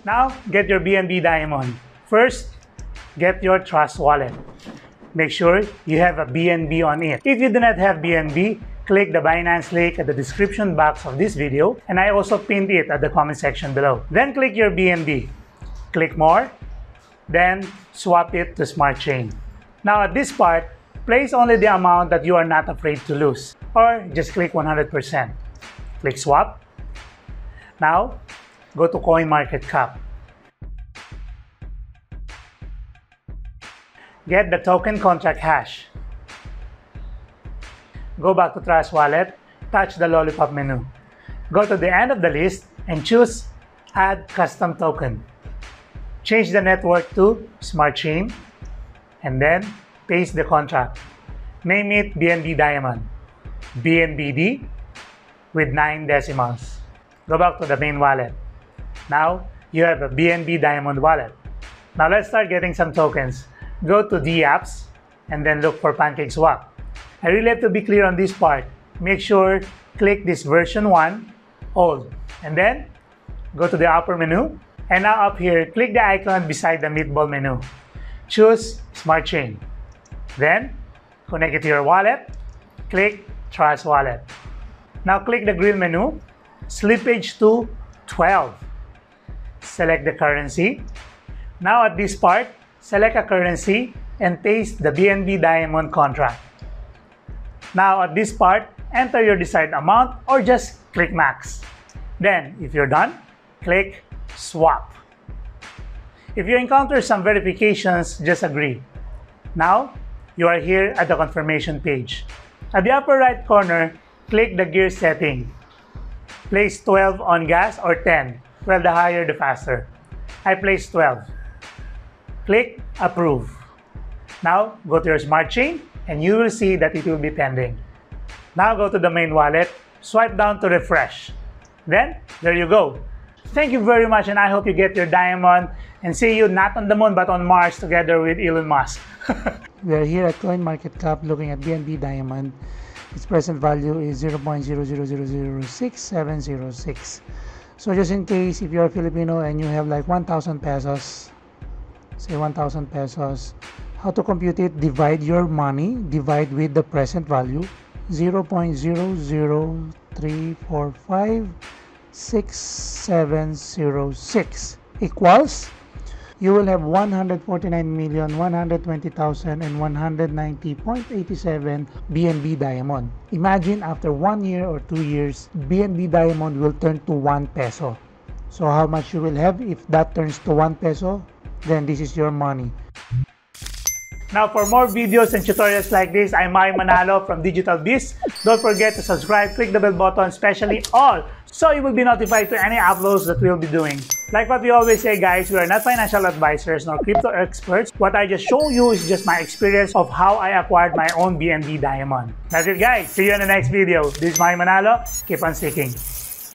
Now, get your BNB Diamond. First, get your Trustwallet. Make sure you have a BNB on it. If you do not have BNB, click the Binance link at the description box of this video, and I also pinned it at the comment section below. Then click your BNB. Click More, then swap it to Smart Chain. Now at this part, place only the amount that you are not afraid to lose, or just click 100%. Click Swap. Now, go to CoinMarketCap. Get the token contract hash. Go back to Trustwallet, touch the lollipop menu. Go to the end of the list and choose Add Custom Token. Change the network to Smart Chain and then paste the contract. Name it BNB Diamond, BNBD with 9 decimals. Go back to the main wallet. Now you have a BNB Diamond wallet. Now let's start getting some tokens. Go to the apps and then look for Pancakeswap. I really have to be clear on this part. Make sure click this version 1, old, and then go to the upper menu. And now up here, click the icon beside the meatball menu. Choose Smart Chain. Then connect it to your wallet. Click Trust Wallet. Now click the green menu. Slippage to 12. Select the currency. Now at this part, select a currency and paste the BNB Diamond contract. Now at this part, enter your desired amount or just click max. Then, if you're done, click swap. If you encounter some verifications, just agree. Now, you are here at the confirmation page. At the upper right corner, click the gear setting. Place 12 on gas or 10. Well, the higher the faster. I place 12. Click approve. Now, go to your Smart Chain and you will see that it will be pending. Now go to the main wallet, swipe down to refresh. Then, there you go. Thank you very much and I hope you get your diamond and see you not on the moon but on Mars together with Elon Musk. We are here at CoinMarketCap looking at BNB Diamond. Its present value is 0.0006706. So just in case if you are Filipino and you have like 1,000 pesos, say 1,000 pesos, how to compute it? Divide your money, divide with the present value, 0.003456706 equals, you will have 149,120,190.87 BNB Diamond. Imagine after 1 year or 2 years, BNB Diamond will turn to 1 peso. So how much you will have if that turns to 1 peso? Then this is your money. Now for more videos and tutorials like this, I'm Manalo from Digitalbiz. Don't forget to subscribe, click the bell button, especially all, so you will be notified to any uploads that we'll be doing. Like what we always say guys, we are not financial advisors nor crypto experts. What I just show you is just my experience of how I acquired my own BNB Diamond. That's it guys, see you in the next video. This is Manalo, keep on seeking.